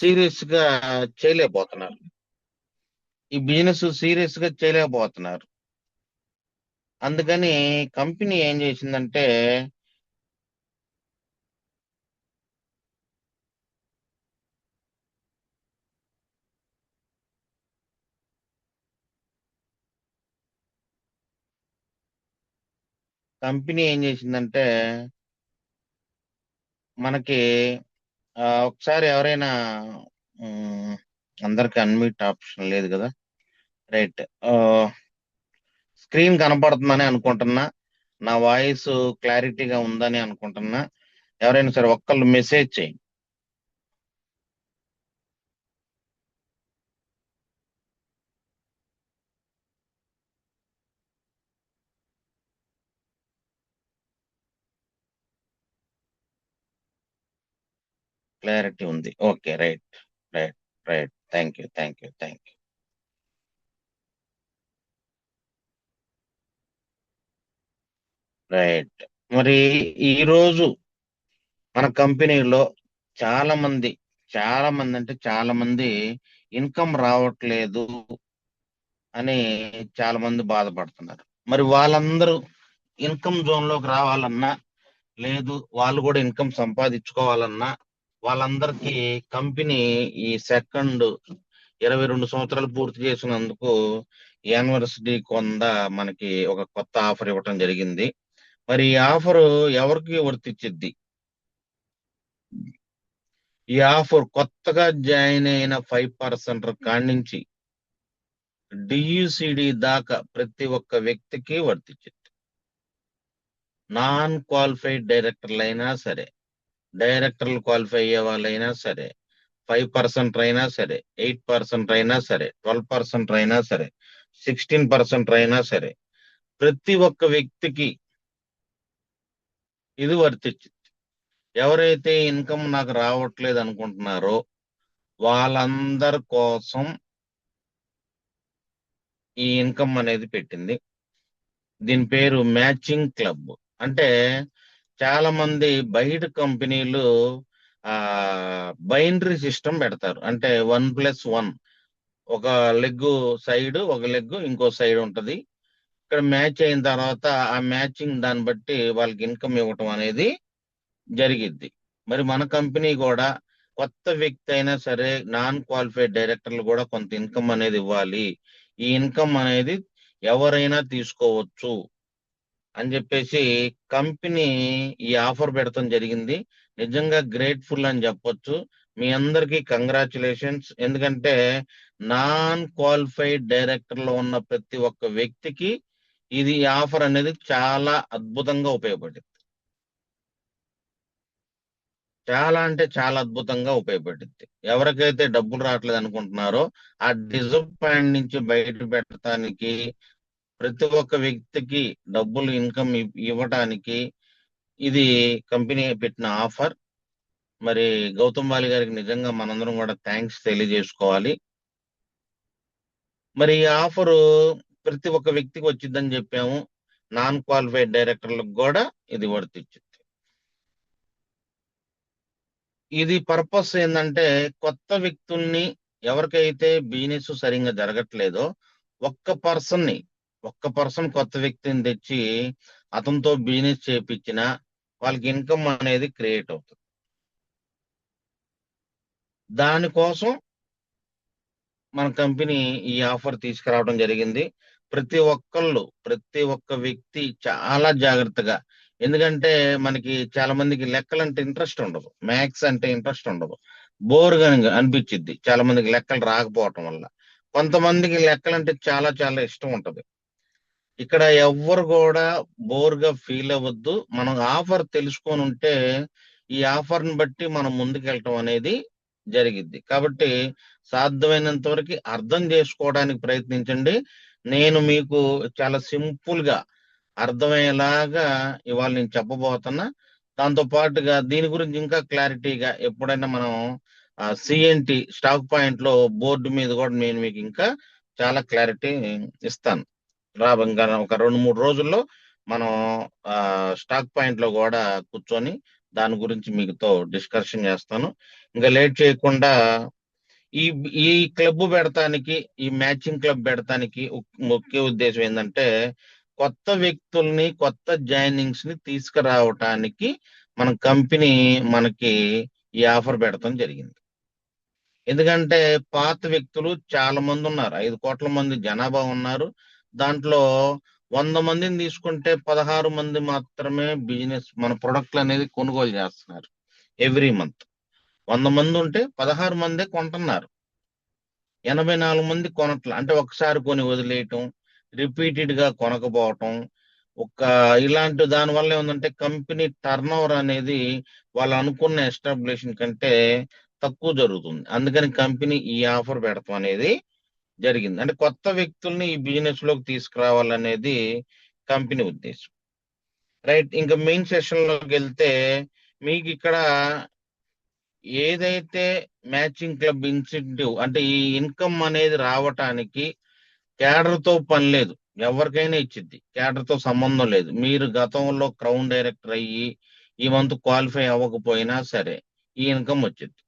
Serious గా చేయలేకపోతున్నారు. ఈ బిజినెస్ సీరియస్ గా చేయలేకపోతున్నారు. అందుకని కంపెనీ ఏం చేసిందంటే కంపెనీ ఏం చేసిందంటే మనకి ఒకసారి ఎవరైనా ఉమ్, అందరికి అన్మ్యూట్ ఆప్షన్ లేదు కదా. రైట్. స్క్రీన్ కనపడుతుందని అనుకుంటున్నా. నా వాయిస్ క్లారిటీగా ఉందని అనుకుంటున్నా. ఎవరైనా సరే ఒక్కళ్ళు మెసేజ్ చేయండి. క్లారిటీ ఉంది. Okay. Right. Right. Right. Thank you. Thank you. Thank you. Right. మరి ఈ రోజు మన కంపెనీలో చాలా మంది చాలా మంది అంటే చాలా మంది ఇన్కమ్ రావట్లేదు అని చాలా మంది బాధపడుతున్నారు. మరి వాళ్ళందరూ ఇన్కమ్ జోన్ లోకి రావాలన్నా, లేదు వాళ్ళు కూడా ఇన్కమ్ సంపాదించుకోవాలన్నా, వాళ్ళందరికీ కంపెనీ ఈ సెకండ్ 22 సంవత్సరాలు పూర్తి చేసినందుకు యూనివర్సిటీ కొంద మనకి ఒక కొత్త ఆఫర్ ఇవ్వటం జరిగింది. మరి ఈ ఆఫర్ ఎవరికి వర్తించిద్ది? ఈ ఆఫర్ కొత్తగా జాయిన్ అయిన 5% కాడి నుంచి డియుసిడి దాకా ప్రతి ఒక్క వ్యక్తికి వర్తించింది. నాన్ క్వాలిఫైడ్ డైరెక్టర్లు అయినా సరే, డైరెక్టర్లు క్వాలిఫై అయ్యే వాళ్ళైనా సరే, 5% అయినా సరే, 8% అయినా సరే, 12% అయినా సరే, 16% అయినా సరే, ప్రతి ఒక్క వ్యక్తికి ఇది వర్తించింది. ఎవరైతే ఇన్కమ్ నాకు రావట్లేదు అనుకుంటున్నారో వాళ్ళందరి కోసం ఈ ఇన్కమ్ అనేది పెట్టింది. దీని పేరు మ్యాచింగ్ క్లబ్. అంటే చాలా మంది బయట కంపెనీలు ఆ బైనరీ సిస్టమ్ పెడతారు. అంటే 1+1, ఒక లెగ్ సైడ్, ఒక లెగ్ ఇంకో సైడ్ ఉంటది. ఇక్కడ మ్యాచ్ అయిన తర్వాత ఆ మ్యాచింగ్ దాన్ని బట్టి వాళ్ళకి ఇన్కమ్ ఇవ్వటం అనేది జరిగిద్ది. మరి మన కంపెనీ కూడా కొత్త వ్యక్తి అయినా సరే, నాన్ క్వాలిఫైడ్ డైరెక్టర్లు కూడా కొంత ఇన్కమ్ అనేది ఇవ్వాలి. ఈ ఇన్కమ్ అనేది ఎవరైనా తీసుకోవచ్చు అని చెప్పేసి కంపెనీ ఈ ఆఫర్ పెడతాం జరిగింది. నిజంగా గ్రేట్ఫుల్ అని చెప్పొచ్చు. మీ అందరికీ కంగ్రాచులేషన్స్. ఎందుకంటే నాన్ క్వాలిఫైడ్ డైరెక్టర్ లో ఉన్న ప్రతి ఒక్క వ్యక్తికి ఇది ఆఫర్ అనేది చాలా అద్భుతంగా ఉపయోగపడింది. చాలా అంటే చాలా అద్భుతంగా ఉపయోగపడింది. ఎవరికైతే డబ్బులు రావట్లేదు అనుకుంటున్నారో ఆ డిసప్పాయింట్ నుంచి బయట పెట్టడానికి, ప్రతి ఒక్క వ్యక్తికి డబ్బులు ఇన్కమ్ ఇవ్వటానికి ఇది కంపెనీ పెట్టిన ఆఫర్. మరి గౌతమ్ వాలి గారికి నిజంగా మనందరం కూడా థ్యాంక్స్ తెలియజేసుకోవాలి. మరి ఈ ఆఫరు ప్రతి ఒక్క వ్యక్తికి వచ్చిందని చెప్పాము. నాన్ క్వాలిఫైడ్ డైరెక్టర్లకు కూడా ఇది వర్తించింది. ఇది పర్పస్ ఏంటంటే కొత్త వ్యక్తుల్ని, ఎవరికైతే బిజినెస్ సరిగ్గా జరగట్లేదో ఒక్క పర్సన్ ని ఒక్క పర్సన్ కొత్త వ్యక్తిని తెచ్చి అతనితో బిజినెస్ చేపించిన వాళ్ళకి ఇన్కమ్ అనేది క్రియేట్ అవుతుంది. దానికోసం మన కంపెనీ ఈ ఆఫర్ తీసుకురావడం జరిగింది. ప్రతి ఒక్క వ్యక్తి చాలా జాగ్రత్తగా, ఎందుకంటే మనకి చాలా మందికి లెక్కలంటే ఇంట్రెస్ట్ ఉండదు, మ్యాథ్స్ అంటే ఇంట్రెస్ట్ ఉండదు, బోర్గా అనిపించిద్ది చాలా మందికి లెక్కలు రాకపోవటం వల్ల. కొంతమందికి లెక్కలంటే చాలా చాలా ఇష్టం ఉంటది. ఇక్కడ ఎవ్వరు కూడా బోర్గా ఫీల్ అవ్వద్దు. మనం ఆఫర్ తెలుసుకొని ఉంటే ఈ ఆఫర్ని బట్టి మనం ముందుకెళ్ళటం అనేది జరిగిద్ది. కాబట్టి సాధ్యమైనంత వరకు అర్థం చేసుకోవడానికి ప్రయత్నించండి. నేను మీకు చాలా సింపుల్ గా అర్థమయ్యేలాగా ఇవాళ నేను చెప్పబోతున్నా. దాంతో పాటుగా దీని గురించి ఇంకా క్లారిటీగా ఎప్పుడైనా మనం సిఎన్టి స్టాక్ పాయింట్ లో బోర్డు మీద కూడా నేను మీకు ఇంకా చాలా క్లారిటీ ఇస్తాను. ఇంకా ఒక 2-3 రోజుల్లో మనం స్టాక్ పాయింట్ లో కూడా కూర్చొని దాని గురించి మీతో డిస్కషన్ చేస్తాను. ఇంకా లేట్ చేయకుండా ఈ ఈ క్లబ్ పెడతానికి, ఈ మ్యాచింగ్ క్లబ్ పెడతానికి ముఖ్య ఉద్దేశం ఏంటంటే కొత్త వ్యక్తుల్ని, కొత్త జాయినింగ్స్ ని తీసుకురావటానికి మన కంపెనీ మనకి ఈ ఆఫర్ పెడతాం జరిగింది. ఎందుకంటే పాత వ్యక్తులు చాలా మంది ఉన్నారు. 5 కోట్ల మంది జనాభా ఉన్నారు. దాంట్లో 100 మందిని తీసుకుంటే 16 మంది మాత్రమే బిజినెస్ మన ప్రొడక్ట్లు అనేది కొనుగోలు చేస్తున్నారు ఎవ్రీ మంత్. 100 మంది ఉంటే 16 మందే కొంటున్నారు. 84 మంది కొనట్ల. అంటే ఒకసారి కొని వదిలేయటం, రిపీటెడ్ గా కొనకపోవటం, ఒక ఇలాంటి దాని వల్ల ఏముందంటే కంపెనీ టర్న్ ఓవర్ అనేది వాళ్ళు అనుకున్న ఎస్టాబ్లిషన్ కంటే తక్కువ జరుగుతుంది. అందుకని కంపెనీ ఈ ఆఫర్ పెడతాం అనేది జరిగింది. అంటే కొత్త వ్యక్తుల్ని ఈ బిజినెస్ లోకి తీసుకురావాలనేది కంపెనీ ఉద్దేశం. రైట్. ఇంకా మెయిన్ సెషన్ లోకి వెళ్తే మీకు ఇక్కడ ఏదైతే మ్యాచింగ్ క్లబ్ ఇన్సెంటివ్ అంటే ఈ ఇన్కమ్ అనేది రావటానికి క్యాడర్ తో పని లేదు. ఎవరికైనా ఇచ్చిద్ది. క్యాడర్ తో సంబంధం లేదు. మీరు గతంలో క్రౌన్ డైరెక్టర్ అయ్యి ఈ మంత్ క్వాలిఫై అవ్వకపోయినా సరే ఈ ఇన్కమ్ వచ్చింది.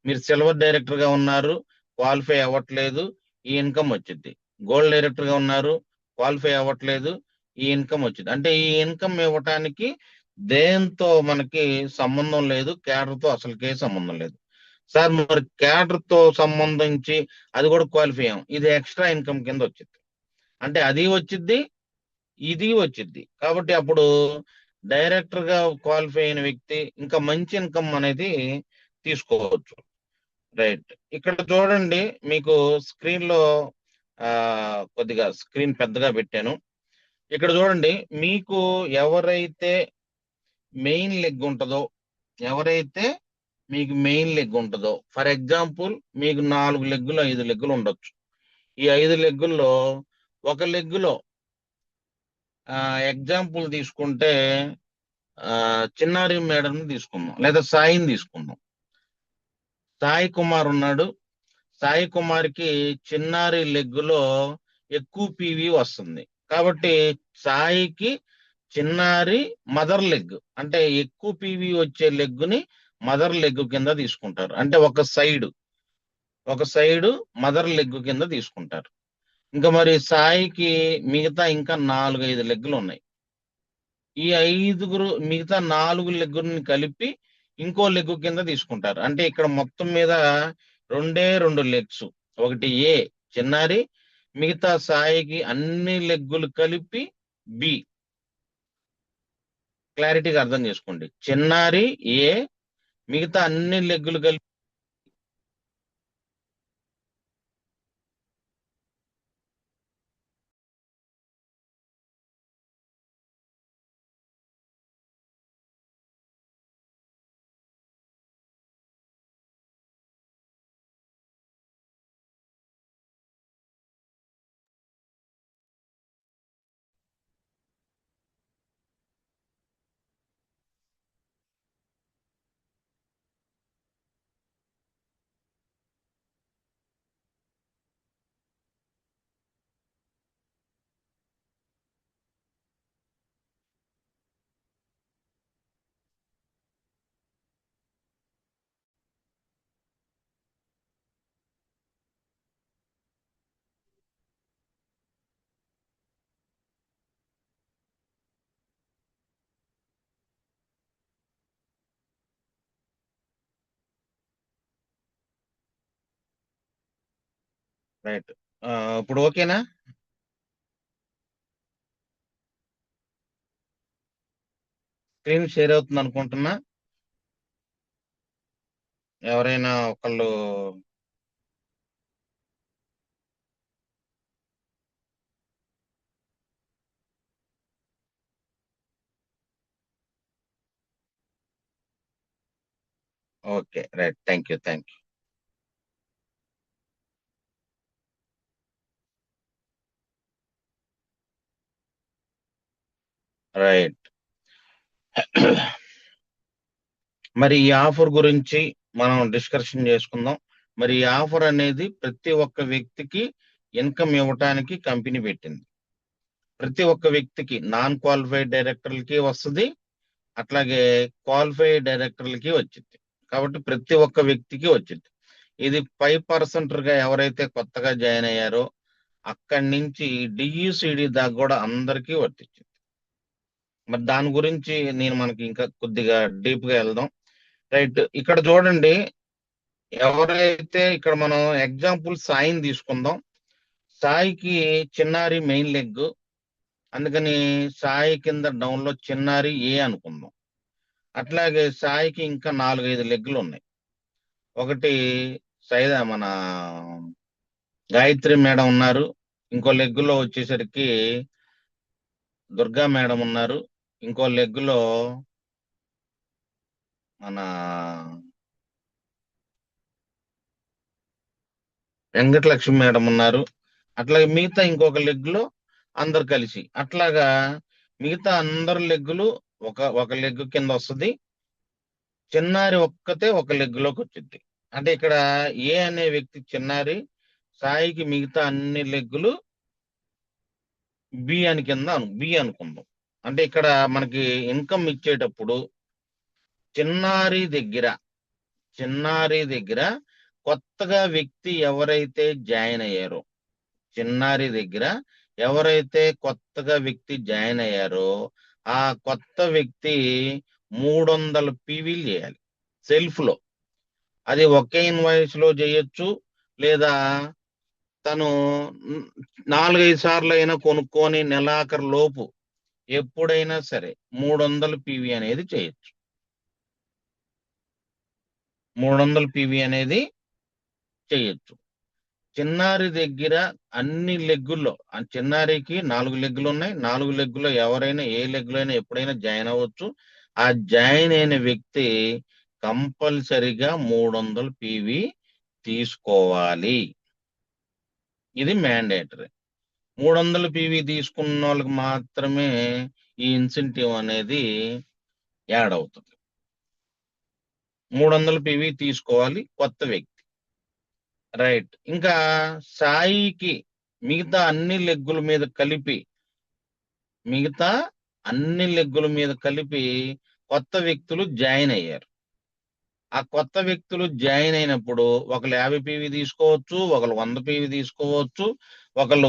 మీరు సిల్వర్ డైరెక్టర్ గా ఉన్నారు, క్వాలిఫై అవ్వట్లేదు, ఈ ఇన్కమ్ వచ్చింది. గోల్డ్ డైరెక్టర్ గా ఉన్నారు, క్వాలిఫై అవ్వట్లేదు, ఈ ఇన్కమ్ వచ్చింది. అంటే ఈ ఇన్కమ్ ఇవ్వటానికి దేంతో మనకి సంబంధం లేదు, క్యాడర్ తో అసలుకే సంబంధం లేదు. సార్ మరి క్యాడర్ తో సంబంధించి అది కూడా క్వాలిఫై అయ్యాం, ఇది ఎక్స్ట్రా ఇన్కమ్ కింద వచ్చింది. అంటే అది వచ్చిద్ది, ఇది వచ్చిద్ది. కాబట్టి అప్పుడు డైరెక్టర్ గా క్వాలిఫై అయిన వ్యక్తి ఇంకా మంచి ఇన్కమ్ అనేది తీసుకోవచ్చు. రైట్. ఇక్కడ చూడండి, మీకు స్క్రీన్ లో ఆ కొద్దిగా స్క్రీన్ పెద్దగా పెట్టాను. ఇక్కడ చూడండి, మీకు ఎవరైతే మెయిన్ లెగ్ ఉంటుందో, ఎవరైతే మీకు మెయిన్ లెగ్ ఉంటుందో, ఫర్ ఎగ్జాంపుల్ మీకు 4 లెగ్గులు 5 లెగ్గులు ఉండొచ్చు. ఈ 5 లెగ్గుల్లో ఒక లెగ్గులో ఎగ్జాంపుల్ తీసుకుంటే చిన్నారి మేడం తీసుకుందాం, లేదా సాయిని తీసుకుందాం. సాయి కుమార్ ఉన్నాడు. సాయి కుమార్ కి చిన్నారి లెగ్గులో ఎక్కువ పీవీ వస్తుంది. కాబట్టి సాయికి చిన్నారి మదర్ లెగ్, అంటే ఎక్కువ పీవీ వచ్చే లెగ్గుని మదర్ లెగ్ కింద తీసుకుంటారు. అంటే ఒక సైడు మదర్ లెగ్ కింద తీసుకుంటారు. ఇంకా మరి సాయికి మిగతా ఇంకా 4-5 లెగ్గులు ఉన్నాయి. ఈ 5గురు మిగతా 4 లెగ్గుని కలిపి ఇంకో లెగ్ కింద తీసుకుంటారు. అంటే ఇక్కడ మొత్తం మీద 2 లెగ్స్. ఒకటి ఏ చిన్నారి, మిగతా సాయికి అన్ని లెగ్గులు కలిపి బి. క్లారిటీగా అర్థం చేసుకోండి. చిన్నారి ఏ, మిగతా అన్ని లెగ్గులు కలిపి రైట్. ఇప్పుడు ఓకేనా? స్క్రీన్ షేర్ అవుతుంది అనుకుంటున్నా. ఎవరైనా ఒకళ్ళు okay. Right. Thank you. Thank you. Right. మరి ఈ ఆఫర్ గురించి మనం డిస్కషన్ చేసుకుందాం. మరి ఈ ఆఫర్ అనేది ప్రతి ఒక్క వ్యక్తికి ఇన్కమ్ ఇవ్వటానికి కంపెనీ పెట్టింది. ప్రతి ఒక్క వ్యక్తికి, నాన్ క్వాలిఫైడ్ డైరెక్టర్లకి వస్తుంది, అట్లాగే క్వాలిఫైడ్ డైరెక్టర్లకి వచ్చింది. కాబట్టి ప్రతి ఒక్క వ్యక్తికి వచ్చింది. ఇది 5% గా ఎవరైతే కొత్తగా జాయిన్ అయ్యారో అక్కడి నుంచి డిఈసిడి దాకా కూడా అందరికీ వర్తించింది. మరి దాని గురించి మనకి ఇంకా కొద్దిగా డీప్ గా వెళ్దాం. రైట్, ఇక్కడ చూడండి. ఎవరైతే ఇక్కడ మనం ఎగ్జాంపుల్ సాయిని తీసుకుందాం. సాయికి చిన్నారి మెయిన్ లెగ్, అందుకని సాయి కింద డౌన్ లో చిన్నారి ఏ అనుకుందాం. అట్లాగే సాయికి ఇంకా 4-5 లెగ్లు ఉన్నాయి. ఒకటి మన గాయత్రి మేడం ఉన్నారు. ఇంకో లెగ్గులో వచ్చేసరికి దుర్గా మేడం ఉన్నారు. ఇంకో లెగ్గులో మన వెంకటలక్ష్మి మేడం ఉన్నారు. అట్లాగే మిగతా ఇంకొక లెగ్గులో అందరు కలిసి, అట్లాగా మిగతా అందరు లెగ్గులు ఒక లెగ్ కింద వస్తుంది. చిన్నారి ఒక్కతే ఒక లెగ్గులోకి వచ్చింది. అంటే ఇక్కడ ఏ అనే వ్యక్తి చిన్నారి, సాయికి మిగతా అన్ని లెగ్గులు బి అని కింద బి అనుకుందాం. అంటే ఇక్కడ మనకి ఇన్కమ్ ఇచ్చేటప్పుడు చిన్నారి దగ్గర కొత్తగా వ్యక్తి ఎవరైతే జాయిన్ అయ్యారో, చిన్నారి దగ్గర ఎవరైతే కొత్తగా వ్యక్తి జాయిన్ అయ్యారో ఆ కొత్త వ్యక్తి 300 పీవీలు చేయాలి సెల్ఫ్ లో. అది ఒకే ఇన్వాయిస్ లో చేయొచ్చు, లేదా తను 4-5 సార్లు అయినా కొనుక్కొని నెలాఖరు లోపు ఎప్పుడైనా సరే 300 పీవీ అనేది చేయొచ్చు. 300 పీవీ అనేది చేయొచ్చు. చిన్నారి దగ్గర అన్ని లెగ్గుల్లో, చిన్నారికి 4 లెగ్గులు ఉన్నాయి. 4 లెగ్గులో ఎవరైనా ఏ లెగ్గులో అయినా ఎప్పుడైనా జాయిన్ అవ్వచ్చు. ఆ జాయిన్ అయిన వ్యక్తి కంపల్సరిగా 300 పీవీ తీసుకోవాలి. ఇది మ్యాండేటరీ. 300 పీవీ తీసుకున్న వాళ్ళకి మాత్రమే ఈ ఇన్సెంటివ్ అనేది యాడ్ అవుతుంది. 300 పీవీ తీసుకోవాలి కొత్త వ్యక్తి. రైట్, ఇంకా సాయికి మిగతా అన్ని లెగ్గుల మీద కలిపి కొత్త వ్యక్తులు జాయిన్ అయ్యారు. ఆ కొత్త వ్యక్తులు జాయిన్ అయినప్పుడు ఒకళ్ళు 50 పీవీ తీసుకోవచ్చు, ఒకళ్ళు 100 పీవీ తీసుకోవచ్చు, ఒకళ్ళు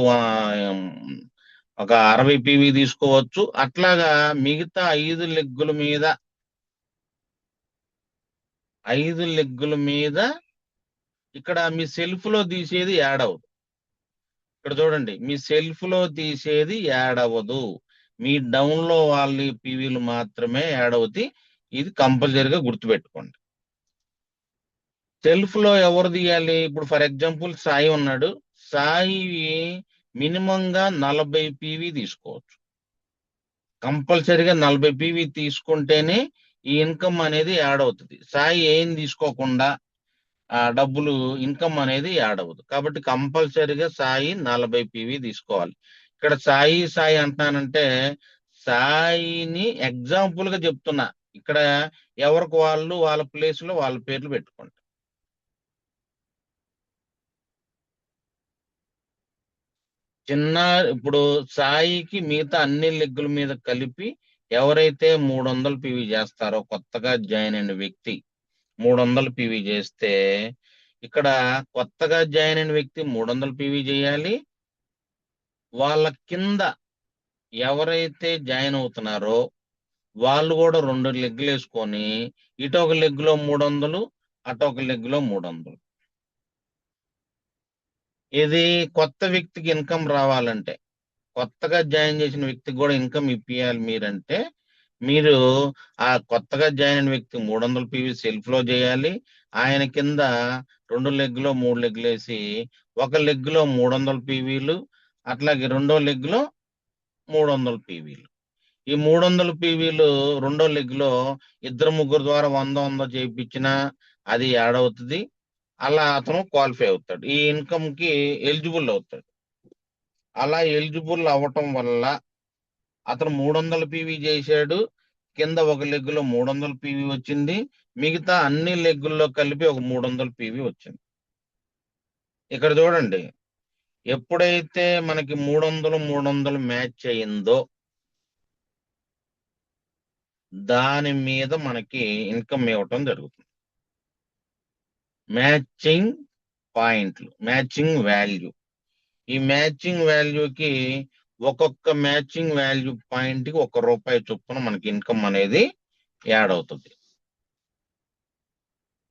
ఒక 60 పీవీ తీసుకోవచ్చు. అట్లాగా మిగతా 5 లెగ్గుల మీద ఇక్కడ మీ సెల్ఫ్ లో తీసేది యాడ్ అవ్వదు. ఇక్కడ చూడండి, మీ సెల్ఫ్ లో తీసేది యాడ్ అవ్వదు. మీ డౌన్ లో వాళ్ళ పీవీలు మాత్రమే యాడ్ అవుతాయి. ఇది కంపల్సరీగా గుర్తుపెట్టుకోండి. సెల్ఫ్ లో ఎవరు తీయాలి? ఇప్పుడు ఫర్ ఎగ్జాంపుల్ సాయి ఉన్నాడు. సాయి మినిమం గా 40 పీవీ తీసుకోవచ్చు. కంపల్సరీగా 40 పీవీ తీసుకుంటేనే ఈ ఇన్కమ్ అనేది యాడ్ అవుతుంది. సాయి ఏం తీసుకోకుండా డబ్బులు ఇన్కమ్ అనేది యాడ్ అవ్వదు. కాబట్టి కంపల్సరీగా సాయి 40 పీవీ తీసుకోవాలి. ఇక్కడ సాయి అంటున్నానంటే సాయిని ఎగ్జాంపుల్ గా చెప్తున్నా. ఇక్కడ ఎవరికి వాళ్ళు వాళ్ళ ప్లేస్ లో వాళ్ళ పేర్లు పెట్టుకోండి. ఇప్పుడు సాయికి మిగతా అన్ని లెగ్గుల మీద కలిపి ఎవరైతే 300 పీవీ చేస్తారో, కొత్తగా జాయిన్ అయిన వ్యక్తి 300 పీవీ చేస్తే, ఇక్కడ కొత్తగా జాయిన్ అయిన వ్యక్తి 300 పీవీ చేయాలి. వాళ్ళ కింద ఎవరైతే జాయిన్ అవుతున్నారో వాళ్ళు కూడా 2 లెగ్గులు వేసుకొని ఇటు ఒక లెగ్గులో 300, అటు ఒక లెగ్గులో 300. ఇది కొత్త వ్యక్తికి ఇన్కమ్ రావాలంటే, కొత్తగా జాయిన్ చేసిన వ్యక్తికి కూడా ఇన్కమ్ ఇప్పియాలి మీరంటే, మీరు ఆ కొత్తగా జాయిన్ అయిన వ్యక్తి 300 పీవీ సెల్ఫ్ లో చేయాలి. ఆయన కింద 2 లెగ్లో 3 లెగ్లు వేసి ఒక లెగ్లో 300 పీవీలు, అట్లాగే రెండో లెగ్లో 300 పీవీలు. ఈ 300 పీవీలు రెండో లెగ్లో 2-3 ద్వారా 100 చేయించినా అది యాడ్ అవుతుంది. అలా అతను క్వాలిఫై అవుతాడు, ఈ ఇన్కమ్ కి ఎలిజిబుల్ అవుతాడు. అలా ఎలిజిబుల్ అవ్వటం వల్ల అతను 300 పీవీ చేశాడు. కింద ఒక లెగ్గులో 300 పీవీ వచ్చింది. మిగతా అన్ని లెగ్గుల్లో కలిపి ఒక 300 పీవీ వచ్చింది. ఇక్కడ చూడండి, ఎప్పుడైతే మనకి 300 మ్యాచ్ అయిందో దాని మీద మనకి ఇన్కమ్ ఇవ్వటం జరుగుతుంది. మ్యాచింగ్ పాయింట్లు, మ్యాచింగ్ వాల్యూ. ఈ మ్యాచింగ్ వాల్యూకి ఒక్కొక్క మ్యాచింగ్ వాల్యూ పాయింట్ కి ₹1 చొప్పున మనకి ఇన్కమ్ అనేది యాడ్ అవుతుంది.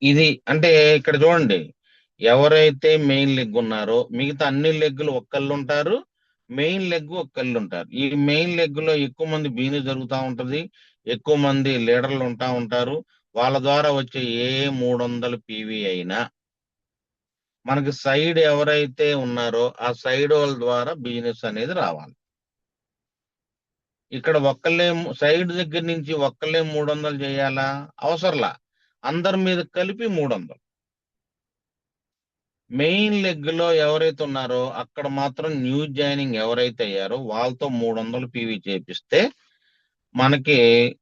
ఇది అంటే ఇక్కడ చూడండి, ఎవరైతే మెయిన్ లెగ్ ఉన్నారో మిగతా అన్ని లెగ్గులు ఒక్కళ్ళు ఉంటారు, మెయిన్ లెగ్ ఒక్కళ్ళు ఉంటారు. ఈ మెయిన్ లెగ్ లో ఎక్కువ మంది బిజినెస్ జరుగుతూ ఉంటది, ఎక్కువ మంది లీడర్లు ఉంటా ఉంటారు. వాళ్ళ ద్వారా వచ్చే ఏ 300 పీవీ అయినా మనకి సైడ్ ఎవరైతే ఉన్నారో ఆ సైడ్ వాళ్ళ ద్వారా బిజినెస్ అనేది రావాలి. ఇక్కడ ఒక్కళ్ళే సైడ్ దగ్గర నుంచి ఒక్కళ్ళే 300 చేయాలా? అవసరంలా. అందరి మీద కలిపి 300. మెయిన్ లెగ్ లో ఎవరైతే ఉన్నారో అక్కడ మాత్రం న్యూ జాయినింగ్ ఎవరైతే అయ్యారో వాళ్ళతో 300 పీవీ చేపిస్తే మనకి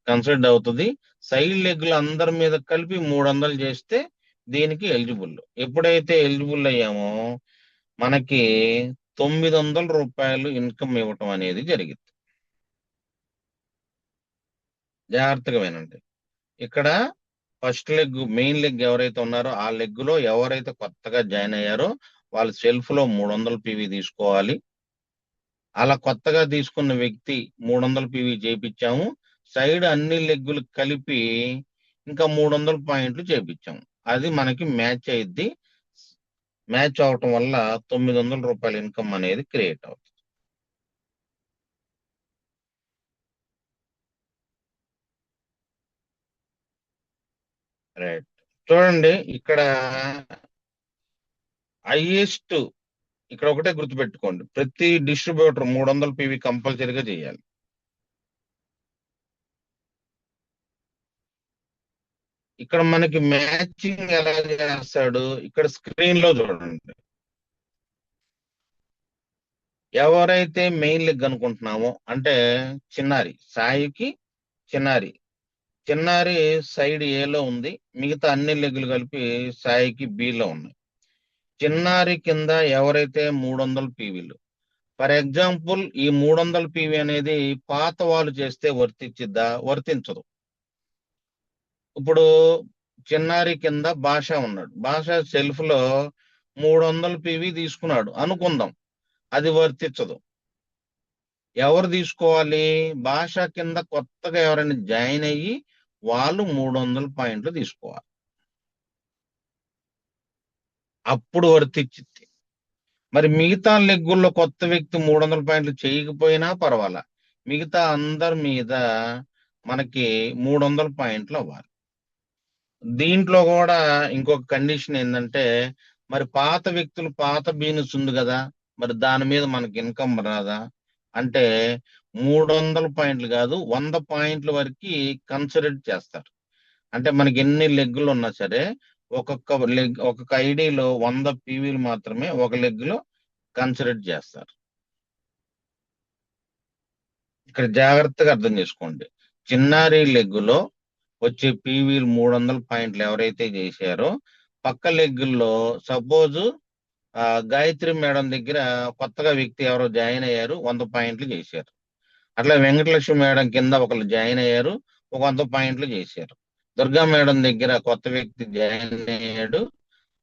కన్సిడర్ అవుతుంది. సైడ్ లెగ్ లో అందరి మీద కలిపి 300 చేస్తే దీనికి ఎలిజిబుల్. ఎప్పుడైతే ఎలిజిబుల్ అయ్యామో మనకి ₹900 ఇన్కమ్ ఇవ్వటం అనేది జరిగింది. జాగ్రత్తగా వినండి. ఇక్కడ ఫస్ట్ లెగ్, మెయిన్ లెగ్ ఎవరైతే ఉన్నారో ఆ లెగ్ లో ఎవరైతే కొత్తగా జాయిన్ అయ్యారో వాళ్ళు సెల్ఫ్ లో 300 పీవీ తీసుకోవాలి. అలా కొత్తగా తీసుకున్న వ్యక్తి 300 పీవీ చేపించాము. సైడ్ అన్ని లెగ్గులు కలిపి ఇంకా 300 పాయింట్లు చేపించాము. అది మనకి మ్యాచ్ అయింది. మ్యాచ్ అవటం వల్ల ₹900 ఇన్కమ్ అనేది క్రియేట్ అవుతుంది. రైట్. చూడండి ఇక్కడ హైయెస్ట్, ఇక్కడ ఒకటే గుర్తుపెట్టుకోండి, ప్రతి డిస్ట్రిబ్యూటర్ 300 పీవీ కంపల్సరీగా చేయాలి. ఇక్కడ మనకి మ్యాచింగ్ ఎలా చేస్తాడు? ఇక్కడ స్క్రీన్ లో చూడండి. ఎవరైతే మెయిన్ లెగ్ అనుకుంటున్నామో అంటే చిన్నారి సాయికి, చిన్నారి చిన్నారి సైడ్ ఏలో ఉంది, మిగతా అన్ని లెగ్గులు కలిపి సాయికి బిలో ఉన్నాయి. చిన్నారి కింద ఎవరైతే 300 పీవీలు, ఫర్ ఎగ్జాంపుల్ ఈ 300 పీవీ అనేది పాత వాళ్ళు చేస్తే వర్తించిద్దా? వర్తించదు. ఇప్పుడు చిన్నారి కింద భాష ఉన్నాడు, భాష సెల్ఫ్ లో 300 పీవీ తీసుకున్నాడు అనుకుందాం, అది వర్తించదు. ఎవరు తీసుకోవాలి? భాష కింద కొత్తగా ఎవరైనా జాయిన్ అయ్యి వాళ్ళు 300 పాయింట్లు తీసుకోవాలి, అప్పుడు వర్తించిద్ది. మరి మిగతా లెగ్గుల్లో కొత్త వ్యక్తి 300 పాయింట్లు చేయకపోయినా పర్వాలా, మిగతా అందరి మీద మనకి 300 పాయింట్లు అవ్వాలి. దీంట్లో కూడా ఇంకొక కండిషన్ ఏంటంటే, మరి పాత వ్యక్తులు పాత బిజినెస్ ఉంది కదా, మరి దాని మీద మనకి ఇన్కమ్ రాదా అంటే 300 పాయింట్లు కాదు, 100 పాయింట్ల వరకు కన్సిడర్ చేస్తారు. అంటే మనకి ఎన్ని లెగ్గులు ఉన్నా సరే ఒక్కొక్క లెగ్, ఒక్కొక్క ఐడిలో 100 పీవీలు మాత్రమే ఒక లెగ్ లో కన్సిడర్ చేస్తారు. ఇక్కడ జాగ్రత్తగా అర్థం చేసుకోండి. చిన్నారి లెగ్గులో వచ్చే పీవీలు 300 పాయింట్లు ఎవరైతే చేశారో పక్క లెగ్గుల్లో సపోజ్ గాయత్రి మేడం దగ్గర కొత్తగా వ్యక్తి ఎవరో జాయిన్ అయ్యారు, 100 పాయింట్లు చేశారు. అట్లా వెంకటలక్ష్మి మేడం కింద ఒకళ్ళు జాయిన్ అయ్యారు, ఒక 100 పాయింట్లు చేశారు. దుర్గా మేడం దగ్గర కొత్త వ్యక్తి జాయిన్ అయ్యాడు,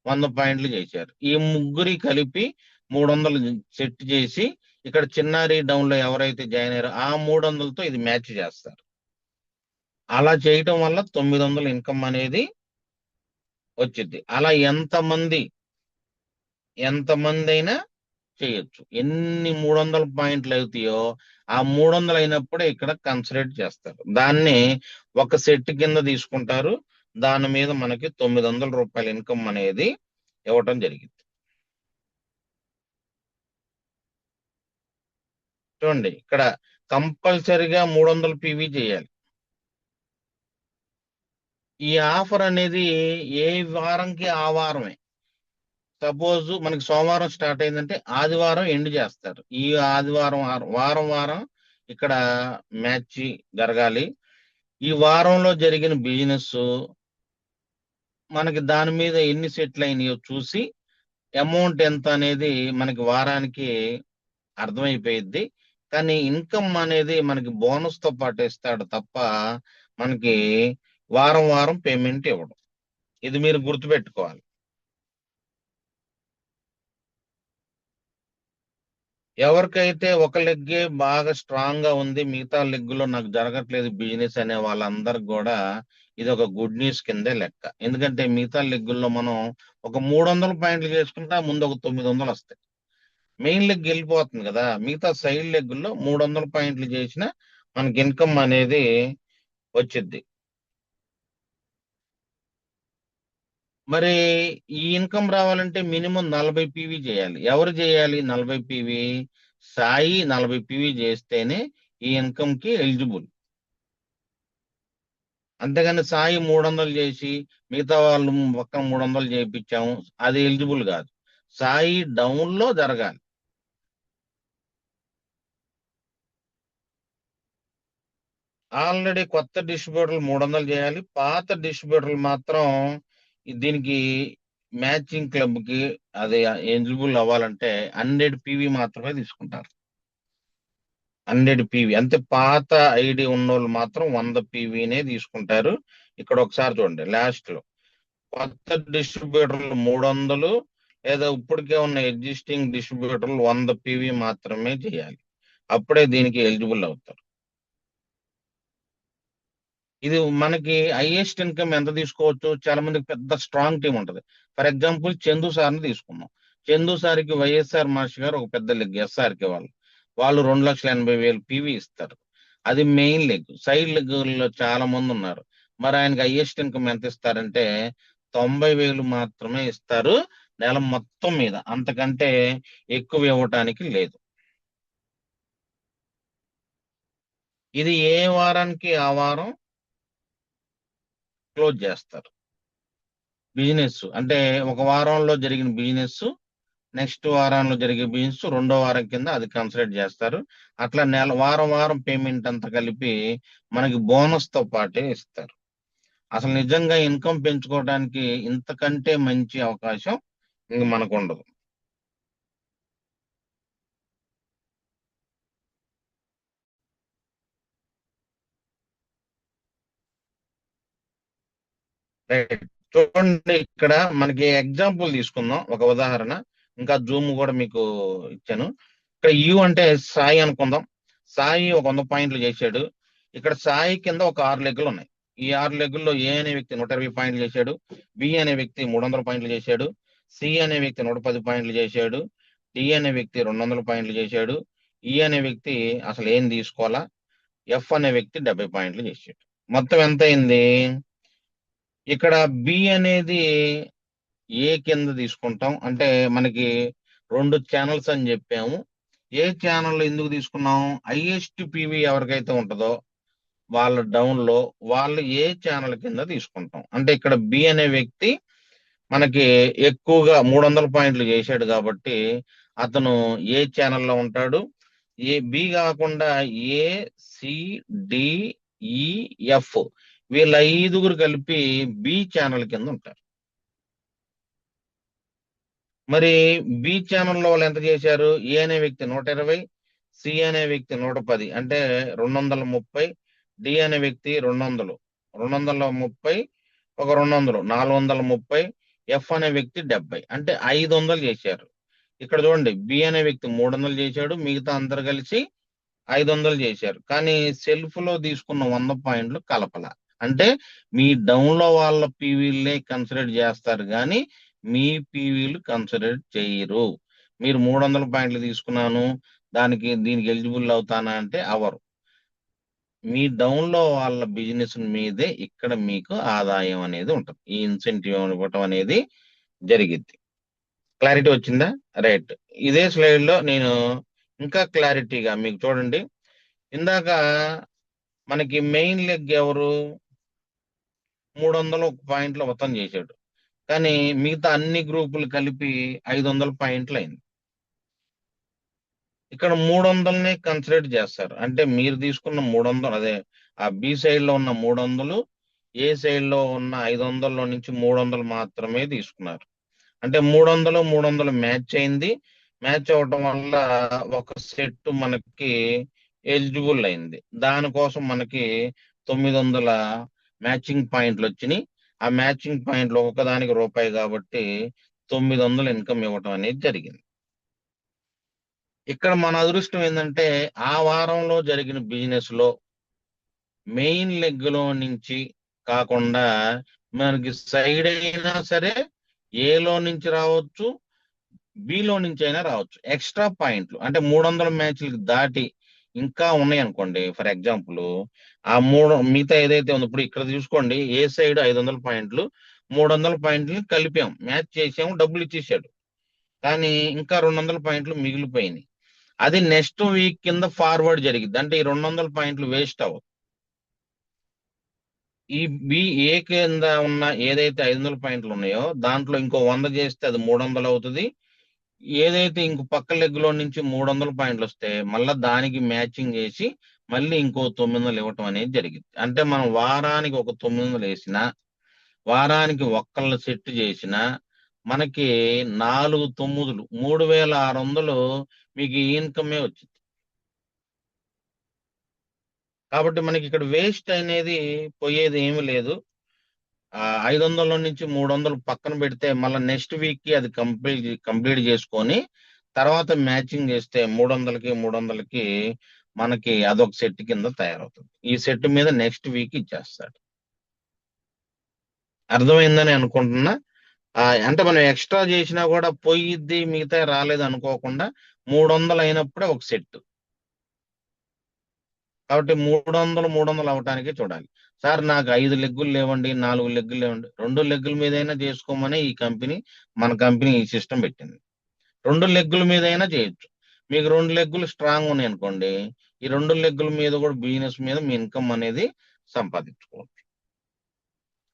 100 పాయింట్లు చేశారు. ఈ ముగ్గురి కలిపి 300 సెట్ చేసి ఇక్కడ చిన్నారి డౌన్ లో ఎవరైతే జాయిన్ అయ్యారో ఆ 300తో ఇది మ్యాచ్ చేస్తారు. అలా చేయటం వల్ల 900 ఇన్కమ్ అనేది వచ్చింది. అలా ఎంతమంది అయినా చేయొచ్చు. ఎన్ని 300 పాయింట్లు అవుతాయో ఆ 300 అయినప్పుడే ఇక్కడ కన్సిడర్ చేస్తారు. దాన్ని ఒక సెట్ కింద తీసుకుంటారు. దాని మీద మనకి ₹900 ఇన్కమ్ అనేది ఇవ్వటం జరిగింది. చూడండి ఇక్కడ కంపల్సరిగా 300 పీవీ చేయాలి. ఈ ఆఫర్ అనేది ఏ వారంకి ఆ వారమే. సపోజ్ మనకి సోమవారం స్టార్ట్ అయిందంటే ఆదివారం ఎండ్ చేస్తారు. ఈ ఆదివారం వారం వారం ఇక్కడ మ్యాచ్ జరగాలి. ఈ వారంలో జరిగిన బిజినెస్ మనకి దాని మీద ఎన్ని సెట్లు అయినాయో చూసి అమౌంట్ ఎంత అనేది మనకి వారానికి అర్థమైపోయిద్ది. కానీ ఇన్కమ్ అనేది మనకి బోనస్ తో పాటు ఇస్తాడు తప్ప మనకి వారం వారం పేమెంట్ ఇవ్వడం. ఇది మీరు గుర్తుపెట్టుకోవాలి. ఎవరికైతే ఒక లెగ్గే బాగా స్ట్రాంగ్ గా ఉంది, మిగతా లెగ్గులో నాకు జరగట్లేదు బిజినెస్ అనే వాళ్ళందరికి కూడా ఇది ఒక గుడ్ న్యూస్ కిందే లెక్క. ఎందుకంటే మిగతా లెగ్గుల్లో మనం ఒక 300 పాయింట్లు చేసుకుంటే ఆ ముందు ఒక 900 వస్తాయి. మెయిన్ లెగ్ వెళ్ళిపోతుంది కదా, మిగతా సైడ్ లెగ్గుల్లో 300 పాయింట్లు చేసిన మనకి ఇన్కమ్ అనేది వచ్చింది. మరి ఈ ఇన్కమ్ రావాలంటే మినిమం 40 పీవీ చేయాలి. ఎవరు చేయాలి 40 పీవీ? సాయి 40 పీవీ చేస్తేనే ఈ ఇన్కమ్ కి ఎలిజిబుల్. అంతేగాని సాయి 300 చేసి మిగతా వాళ్ళు పక్కన 300 చేయించాము, అది ఎలిజిబుల్ కాదు. సాయి డౌన్ లో జరగాలి. ఆల్రెడీ కొత్త డిస్ట్రిబ్యూటర్లు 300 చేయాలి. పాత డిస్ట్రిబ్యూటర్లు మాత్రం దీనికి మ్యాచింగ్ క్లబ్ కి అది ఎలిజిబుల్ అవ్వాలంటే 100 పీవీ మాత్రమే తీసుకుంటారు. 100 పీవీ అంతే. పాత ఐడి ఉన్నోళ్ళు మాత్రం 100 పీవీనే తీసుకుంటారు. ఇక్కడ ఒకసారి చూడండి లాస్ట్ లో కొత్త డిస్ట్రిబ్యూటర్లు 300, లేదా ఇప్పటికే ఉన్న ఎగ్జిస్టింగ్ డిస్ట్రిబ్యూటర్లు 100 పీవీ మాత్రమే చేయాలి. అప్పుడే దీనికి ఎలిజిబుల్ అవుతారు. ఇది మనకి హైయెస్ట్ ఇన్కమ్ ఎంత తీసుకోవచ్చు? చాలా మందికి పెద్ద స్ట్రాంగ్ టీం ఉంటది. ఫర్ ఎగ్జాంపుల్ చందు సార్ని తీసుకుందాం. చందు సార్కి వైఎస్ఆర్ మాస్టర్ గారు ఒక పెద్ద లెగ్, ఎస్ఆర్కి వాళ్ళు 2,80,000 పీవీ ఇస్తారు. అది మెయిన్ లెగ్. సైడ్ లెగ్లో చాలా మంది ఉన్నారు. మరి ఆయనకి హైయెస్ట్ ఇన్కమ్ ఎంత ఇస్తారంటే 90,000 మాత్రమే ఇస్తారు నెల మొత్తం మీద. అంతకంటే ఎక్కువ ఇవ్వటానికి లేదు. ఇది ఏ వారానికి ఆ వారం క్లోజ్ చేస్తారు. బిజినెస్ అంటే ఒక వారంలో జరిగిన బిజినెస్ నెక్స్ట్ వారంలో జరిగే బిజినెస్ రెండో వారం కింద అది కన్సిడర్ చేస్తారు. అట్లా వారం వారం పేమెంట్ అంతా కలిపి మనకి బోనస్ తో పాటే ఇస్తారు. అసలు నిజంగా ఇన్కమ్ పెంచుకోవడానికి ఇంతకంటే మంచి అవకాశం ఇంక మనకు ఉండదు. రైట్. చూడండి, ఇక్కడ మనకి ఎగ్జాంపుల్ తీసుకుందాం, ఒక ఉదాహరణ. ఇంకా జూమ్ కూడా మీకు ఇచ్చాను. ఇక్కడ యు అంటే సాయి అనుకుందాం. సాయి ఒక 100 పాయింట్లు చేశాడు. ఇక్కడ సాయి కింద ఒక 6 లెగ్గులు ఉన్నాయి. ఈ 6 లెగ్గుల్లో ఏ అనే వ్యక్తి 120 పాయింట్లు చేశాడు, బి అనే వ్యక్తి 300 పాయింట్లు చేశాడు, సి అనే వ్యక్తి 110 పాయింట్లు చేశాడు, డి అనే వ్యక్తి 200 పాయింట్లు చేశాడు, ఈ అనే వ్యక్తి అసలు ఏం తీసుకోవాలా, ఎఫ్ అనే వ్యక్తి 70 పాయింట్లు చేశాడు. మొత్తం ఎంత అయింది? ఇక్కడ బి అనేది ఏ కింద తీసుకుంటాం అంటే మనకి 2 ఛానల్స్ అని చెప్పాము. ఏ ఛానల్ ఎందుకు తీసుకున్నాం? హైయెస్ట్ పీవీ ఎవరికైతే ఉంటుందో వాళ్ళ డౌన్ లో వాళ్ళు ఏ ఛానల్ కింద తీసుకుంటాం. అంటే ఇక్కడ బి అనే వ్యక్తి మనకి ఎక్కువగా 300 పాయింట్లు చేశాడు కాబట్టి అతను ఏ ఛానల్లో ఉంటాడు? ఏ బి కాకుండా ఏ, సి, డి, ఈ, ఎఫ్ వీళ్ళ 5గురు కలిపి బి ఛానల్ కింద ఉంటారు. మరి బి ఛానల్లో వాళ్ళు ఎంత చేశారు? ఏ అనే వ్యక్తి 120, సి అనే వ్యక్తి 110 అంటే 230, డి అనే వ్యక్తి 200, 230 ఒక 200 430, ఎఫ్ అనే వ్యక్తి 70 అంటే 500 చేశారు. ఇక్కడ చూడండి, బి అనే వ్యక్తి 300 చేశాడు, మిగతా అందరు కలిసి 500 చేశారు. కానీ సెల్ఫ్ లో తీసుకున్న 100 పాయింట్లు కలపల. అంటే మీ డౌన్ లో వాళ్ళ పీవీలనే కన్సిడర్ చేస్తారు కానీ మీ పీవీలు కన్సిడర్ చేయరు. మీరు 300 పాయింట్లు తీసుకున్నాను, దీనికి ఎలిజిబుల్ అవుతానా అంటే అవరు. మీ డౌన్ లో వాళ్ళ బిజినెస్ మీదే ఇక్కడ మీకు ఆదాయం అనేది ఉంటుంది. ఈ ఇన్సెంటివ్ ఇవ్వటం అనేది జరిగిద్ది. క్లారిటీ వచ్చిందా? రైట్. ఇదే స్లైడ్ లో నేను ఇంకా క్లారిటీగా మీకు చూడండి. ఇందాక మనకి మెయిన్ లెగ్ ఎవరు? 300 పాయింట్లు మొత్తం చేశాడు. కానీ మిగతా అన్ని గ్రూపులు కలిపి 500 పాయింట్లు అయింది. ఇక్కడ 300నే కన్సిడర్ చేస్తారు. అంటే మీరు తీసుకున్న 300, అదే ఆ బి సైడ్ లో ఉన్న 300, ఏ సైడ్ లో ఉన్న 500లో నుంచి 300 మాత్రమే తీసుకున్నారు. అంటే 300 300 మ్యాచ్ అయింది. మ్యాచ్ అవటం వల్ల ఒక సెట్ మనకి ఎలిజిబుల్ అయింది. దానికోసం మనకి 900 మ్యాచింగ్ పాయింట్లు వచ్చినాయి. ఆ మ్యాచింగ్ పాయింట్లు ఒక్కొక్కదానికి రూపాయి కాబట్టి 900 ఇన్కమ్ ఇవ్వటం అనేది జరిగింది. ఇక్కడ మన అదృష్టం ఏంటంటే ఆ వారంలో జరిగిన బిజినెస్ లో మెయిన్ లెగ్ లో నుంచి కాకుండా మనకి సైడ్ అయినా సరే ఏలో నుంచి రావచ్చు, బిలో నుంచి అయినా రావచ్చు. ఎక్స్ట్రా పాయింట్లు అంటే 300 మ్యాచ్లకు దాటి ఇంకా ఉన్నాయి అనుకోండి. ఫర్ ఎగ్జాంపుల్ ఆ మూడు మిగతా ఏదైతే ఉందో ఇప్పుడు ఇక్కడ చూసుకోండి, ఏ సైడ్ 500 పాయింట్లు, 300 పాయింట్లు కలిపాం, మ్యాచ్ చేసాము, డబ్బులు ఇచ్చేసాడు. కానీ ఇంకా 200 పాయింట్లు మిగిలిపోయినాయి. అది నెక్స్ట్ వీక్ కింద ఫార్వర్డ్ జరిగింది. అంటే ఈ 200 పాయింట్లు వేస్ట్ అవ్వదు. ఈ బి ఏ కింద ఉన్న ఏదైతే 500 పాయింట్లు ఉన్నాయో దాంట్లో ఇంకో 100 చేస్తే అది 300 అవుతుంది. ఏదైతే ఇంకో పక్క లెగ్ లో నుంచి 300 పాయింట్లు వస్తే మళ్ళీ దానికి మ్యాచింగ్ చేసి మళ్ళీ ఇంకో 900 ఇవ్వటం అనేది జరిగింది. అంటే మనం వారానికి ఒక 900 వేసిన, వారానికి ఒక్కళ్ళు సెట్ చేసిన మనకి 4 9 3600 మీకు ఈ ఇన్కమే వచ్చింది. కాబట్టి మనకి ఇక్కడ వేస్ట్ అనేది పోయేది ఏమీ లేదు. 500 నుంచి 300 పక్కన పెడితే మళ్ళీ నెక్స్ట్ వీక్ కి అది కంప్లీట్ చేసుకొని తర్వాత మ్యాచింగ్ చేస్తే 300కి 300కి మనకి అదొక సెట్ కింద తయారవుతుంది. ఈ సెట్ మీద నెక్స్ట్ వీక్ ఇచ్చేస్తాడు. అర్థమైందని అనుకుంటున్నా. అంటే మనం ఎక్స్ట్రా చేసినా కూడా పోయిద్ది, మిగతా రాలేదు అనుకోకుండా 300 అయినప్పుడే ఒక సెట్. కాబట్టి 300 అవటానికి చూడాలి. సార్ నాకు 5 లెగ్గులు లేవండి, 4 లెగ్గులు లేవండి, 2 లెగ్గుల మీదైనా చేసుకోమని మన కంపెనీ ఈ సిస్టమ్ పెట్టింది. 2 లెగ్గుల మీదైనా చేయొచ్చు. మీకు 2 లెగ్గులు స్ట్రాంగ్ ఉన్నాయి అనుకోండి, ఈ 2 లెగ్గుల మీద కూడా బిజినెస్ మీద మీ ఇన్కమ్ అనేది సంపాదించుకోవచ్చు.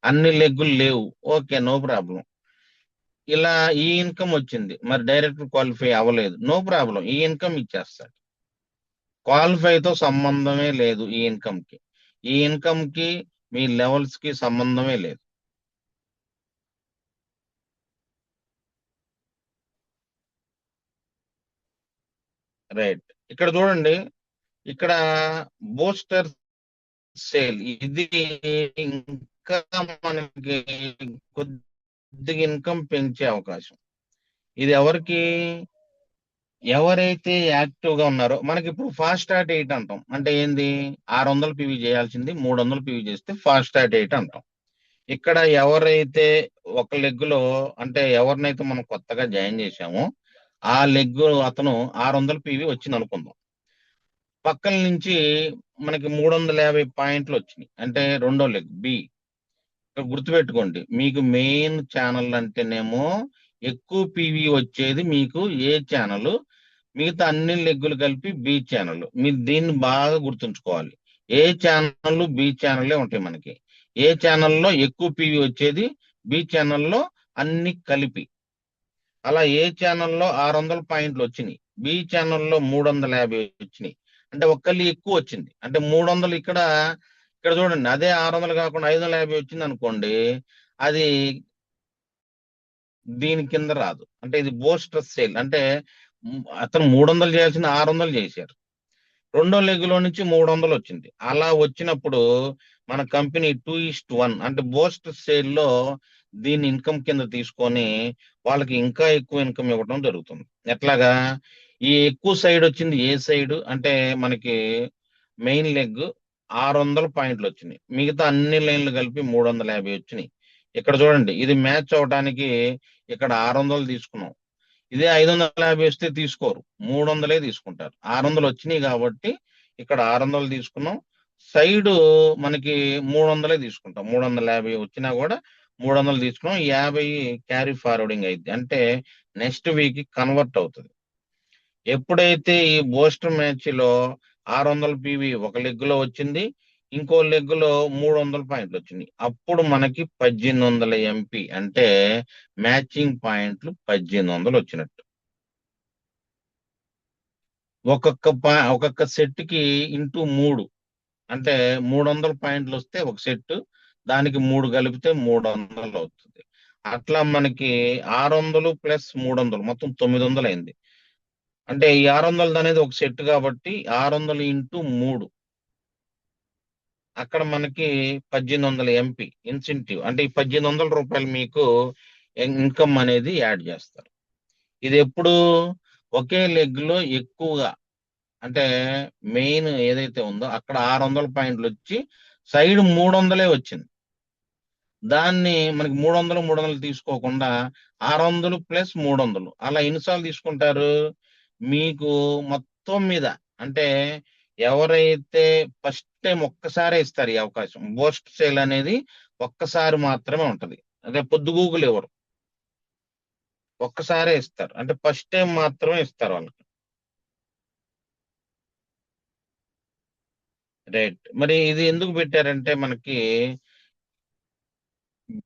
అన్ని లెగ్గులు లేవు, ఓకే, నో ప్రాబ్లం. ఇలా ఈ ఇన్కమ్ వచ్చింది, మరి డైరెక్ట్ క్వాలిఫై అవ్వలేదు, నో ప్రాబ్లం, ఈ ఇన్కమ్ ఇచ్చేస్తాడు. క్వాలిఫైతో సంబంధమే లేదు ఈ ఇన్కమ్ కి. ఈ ఇన్కమ్ కి మీ లెవెల్స్ కి సంబంధమే లేదు. రైట్. ఇక్కడ చూడండి, ఇక్కడ బూస్టర్ సేల్ ఇది ఇంకా మనకి కొద్దిగా ఇన్కమ్ పెంచే అవకాశం. ఇది ఎవరైతే యాక్టివ్ గా ఉన్నారో, మనకి ఇప్పుడు ఫాస్ట్ స్టార్ట్ 8 అంటాం. అంటే ఏంది, 600 పివి చేయాల్సింది 300 పివి చేస్తే ఫాస్ట్ స్టార్ట్ 8 అంటాం. ఇక్కడ ఎవరైతే ఒక లెగ్ లో, అంటే ఎవరినైతే మనం కొత్తగా జాయిన్ చేశామో ఆ లెగ్ అతను 600 పివి వచ్చింది అనుకుందాం. పక్కన నుంచి మనకి 350 పాయింట్లు వచ్చినాయి, అంటే రెండో లెగ్ బి. ఇక్కడ గుర్తుపెట్టుకోండి, మీకు మెయిన్ ఛానల్ అంటేనేమో ఎక్కువ పివి వచ్చేది మీకు ఏ ఛానల్, మిగతా అన్ని లెగ్గులు కలిపి బి ఛానల్. మీరు దీన్ని బాగా గుర్తుంచుకోవాలి. ఏ ఛానల్ బి ఛానల్లే ఉంటాయి మనకి. ఏ ఛానల్లో ఎక్కువ పివి వచ్చేది బి ఛానల్లో అన్ని కలిపి. అలా ఏ ఛానల్లో 600 పాయింట్లు వచ్చినాయి, బి ఛానల్లో 350 వచ్చినాయి, అంటే ఒక్కళ్ళు ఎక్కువ వచ్చింది. అంటే 300 ఇక్కడ, ఇక్కడ చూడండి, అదే 600 కాకుండా 550 వచ్చింది అనుకోండి, అది దీని కింద రాదు. అంటే ఇది బూస్టర్ సేల్. అంటే అతను 300 చేయాల్సిన 600 చేశారు. రెండో లెగ్ లో నుంచి 300 వచ్చింది. అలా వచ్చినప్పుడు మన కంపెనీ 2:1 అంటే బూస్ట్ సేల్ లో దీన్ని ఇన్కమ్ కింద తీసుకొని వాళ్ళకి ఇంకా ఎక్కువ ఇన్కమ్ ఇవ్వడం జరుగుతుంది. ఎట్లాగా, ఈ ఎక్కువ సైడ్ వచ్చింది ఏ సైడ్ అంటే మనకి మెయిన్ లెగ్ 600 పాయింట్లు వచ్చినాయి, మిగతా అన్ని లైన్లు కలిపి 350 వచ్చినాయి. ఇక్కడ చూడండి, ఇది మ్యాచ్ అవడానికి ఇక్కడ 600 తీసుకున్నాం. ఇదే 550 వస్తే తీసుకోరు, 300 తీసుకుంటారు. 600 వచ్చినాయి కాబట్టి ఇక్కడ 600 తీసుకున్నాం. సైడ్ మనకి 300 తీసుకుంటాం. 350 వచ్చినా కూడా 300 తీసుకున్నాం. 50 క్యారీ ఫార్వర్డింగ్ అయింది, అంటే నెక్స్ట్ వీక్ కన్వర్ట్ అవుతుంది. ఎప్పుడైతే ఈ బూస్టర్ మ్యాచ్ లో 600 పివి ఒక లెగ్ లో వచ్చింది, ఇంకో లెగ్ లో 300 పాయింట్లు వచ్చినాయి, అప్పుడు మనకి 1800 ఎంపీ అంటే మ్యాచింగ్ పాయింట్లు 1800 వచ్చినట్టు. ఒక్కొక్క సెట్ కి ఇంటూ 3, అంటే 300 పాయింట్లు వస్తే ఒక సెట్, దానికి 3 కలిపితే 300 అవుతుంది. అట్లా మనకి 600 ప్లస్ 300 మొత్తం 900 అయింది. అంటే ఈ 600 అనేది ఒక సెట్ కాబట్టి 600 ఇంటూ 3, అక్కడ మనకి 1800 ఎంపీ ఇన్సెంటివ్. అంటే ఈ 1800 రూపాయలు మీకు ఇన్కమ్ అనేది యాడ్ చేస్తారు. ఇది ఎప్పుడు ఒకే లెగ్ లో ఎక్కువగా, అంటే మెయిన్ ఏదైతే ఉందో అక్కడ 600 పాయింట్లు వచ్చి సైడ్ 300 వచ్చింది. దాన్ని మనకి 300 తీసుకోకుండా 600 ప్లస్ 300 అలా ఎన్నిసార్లు తీసుకుంటారు మీకు మొత్తం మీద? అంటే ఎవరైతే ఫస్ట్ టైం ఒక్కసారే ఇస్తారు ఈ అవకాశం, బూస్ట్ సేల్ అనేది ఒక్కసారి మాత్రమే ఉంటది. అదే పొద్దుగూకులు ఎవరు, ఒక్కసారే ఇస్తారు, అంటే ఫస్ట్ టైం మాత్రమే ఇస్తారు వాళ్ళకి. రైట్. మరి ఇది ఎందుకు పెట్టారంటే మనకి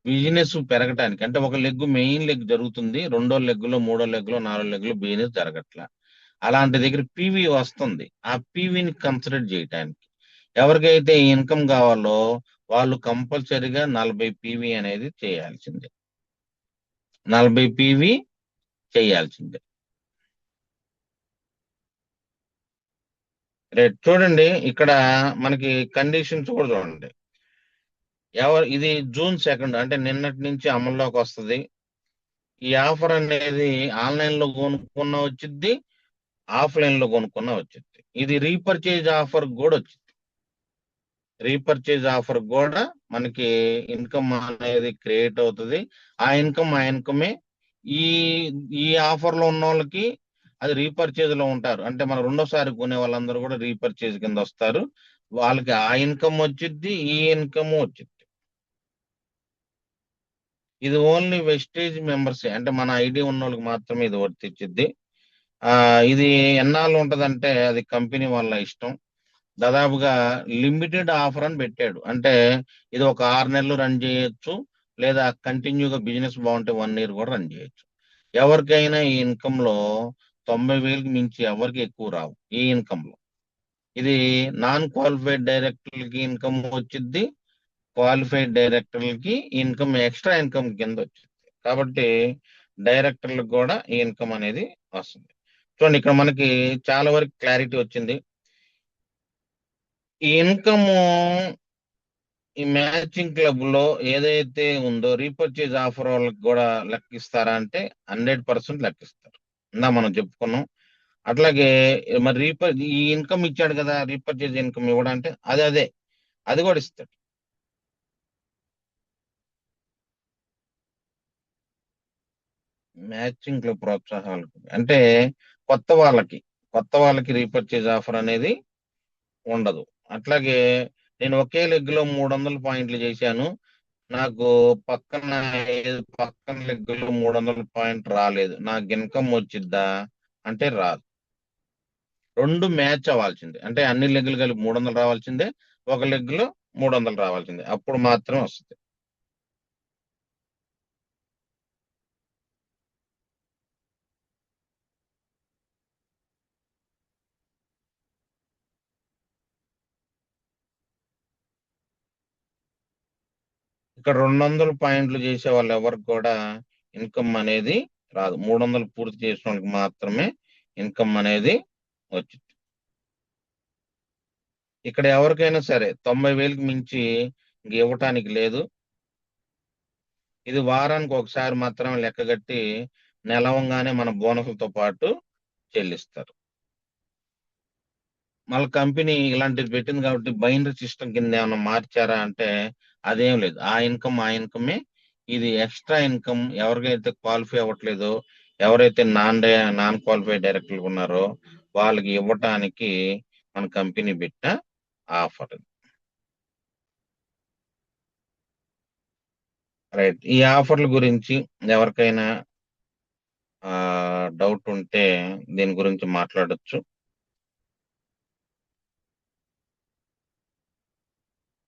బిజినెస్ పెరగటానికి. అంటే ఒక లెగ్, మెయిన్ లెగ్ జరుగుతుంది, రెండో లెగ్గులో, మూడో లెగ్గులో, నాలుగో లెగ్గులో బిజినెస్ జరగట్లా. అలాంటి దగ్గర పీవీ వస్తుంది. ఆ పీవీని కన్సిడర్ చేయటానికి ఎవరికైతే ఇన్కమ్ కావాలో వాళ్ళు కంపల్సరీగా 40 పీవీ అనేది చేయాల్సిందే. 40 పీవీ చేయాల్సిందే. రేట్ చూడండి ఇక్కడ మనకి కండిషన్స్ కూడా చూడండి. ఇది జూన్ 2 అంటే నిన్నటి నుంచి అమల్లోకి వస్తుంది. ఈ ఆఫర్ అనేది ఆన్లైన్ లో కొనుక్కున్న వచ్చింది, ఆఫ్లైన్ లో కొనుక్కున్న వచ్చింది. ఇది రీపర్చేజ్ ఆఫర్ కూడా వచ్చింది. రీపర్చేజ్ ఆఫర్ కూడా మనకి ఇన్కమ్ అనేది క్రియేట్ అవుతుంది. ఆ ఇన్కమే ఈ ఈ ఆఫర్ లో ఉన్న వాళ్ళకి అది రీపర్చేజ్ లో ఉంటారు. అంటే మన రెండోసారి కొనే వాళ్ళందరూ కూడా రీపర్చేజ్ కింద వస్తారు. వాళ్ళకి ఆ ఇన్కమ్ వచ్చింది, ఈ ఇన్కమ్ వచ్చింది. ఇది ఓన్లీ వెస్టేజ్ మెంబర్స్, అంటే మన ఐడి ఉన్న వాళ్ళకి మాత్రమే ఇది వర్తించిద్ది. ఇది ఎన్నాళ్ళు ఉంటదంటే అది కంపెనీ వాళ్ళ ఇష్టం. దాదాపుగా లిమిటెడ్ ఆఫర్ అని పెట్టాడు. అంటే ఇది ఒక 6 నెలలు రన్ చేయొచ్చు, లేదా కంటిన్యూగా బిజినెస్ బాగుంటే 1 ఇయర్ కూడా రన్ చేయొచ్చు. ఎవరికైనా ఈ ఇన్కమ్ లో 90,000కి మించి ఎవరికి ఎక్కువ రావు ఈ ఇన్కమ్ లో. ఇది నాన్ క్వాలిఫైడ్ డైరెక్టర్లకి ఇన్కమ్ వచ్చింది, క్వాలిఫైడ్ డైరెక్టర్లకి ఇన్కమ్ ఎక్స్ట్రా ఇన్కమ్ కింద వచ్చింది. కాబట్టి డైరెక్టర్లకు కూడా ఈ ఇన్కమ్ అనేది వస్తుంది. చూడండి ఇక్కడ మనకి చాలా వరకు క్లారిటీ వచ్చింది. ఈ ఇన్కమ్ ఈ మ్యాచింగ్ క్లబ్ లో ఏదైతే ఉందో రీపర్చేజ్ ఆఫర్ వాళ్ళకి కూడా లెక్కిస్తారా అంటే 100% లెక్కిస్తారు. ఇందా మనం చెప్పుకున్నాం. అట్లాగే మరి ఈ ఇన్కమ్ ఇచ్చాడు కదా, రీపర్చేజ్ ఇన్కమ్ ఇవ్వడం అంటే అదే అది కూడా ఇస్తాడు. మ్యాచింగ్ క్లబ్ ప్రోత్సాహాలు అంటే కొత్త వాళ్ళకి కొత్త వాళ్ళకి రీపర్చేజ్ ఆఫర్ అనేది ఉండదు. అట్లాగే నేను ఒకే లెగ్ లో 300 పాయింట్లు చేశాను, నాకు పక్కన పక్కన లెగ్ లో 300 పాయింట్ రాలేదు, నాకు ఇన్కమ్ వచ్చిద్దా అంటే రాదు. రెండు మ్యాచ్ అవ్వాల్సిందే, అంటే అన్ని లెగ్లు కలిపి 300 రావాల్సిందే, ఒక లెగ్ లో 300 రావాల్సిందే, అప్పుడు మాత్రమే వస్తుంది. ఇక్కడ 200 పాయింట్లు చేసే వాళ్ళు ఎవరికి కూడా ఇన్కమ్ అనేది రాదు. 300 పూర్తి చేసిన వాళ్ళకి మాత్రమే ఇన్కమ్ అనేది వచ్చింది. ఇక్కడ ఎవరికైనా సరే 90,000కి మించి ఇంక ఇవ్వటానికి లేదు. ఇది వారానికి ఒకసారి మాత్రమే లెక్కగట్టి నెలవంగానే మన బోనస్లతో పాటు చెల్లిస్తారు. మళ్ళీ కంపెనీ ఇలాంటిది పెట్టింది కాబట్టి బైనరీ సిస్టమ్ కింద ఏమైనా మార్చారా అంటే అదేం లేదు. ఆ ఇన్కమే. ఇది ఎక్స్ట్రా ఇన్కమ్ ఎవరికైతే క్వాలిఫై అవ్వట్లేదో, ఎవరైతే నాన్ క్వాలిఫై డైరెక్టర్లు ఉన్నారో వాళ్ళకి ఇవ్వటానికి మన కంపెనీ పెట్టిన ఆఫర్. రైట్. ఈ ఆఫర్ల గురించి ఎవరికైనా డౌట్ ఉంటే దీని గురించి మాట్లాడొచ్చు.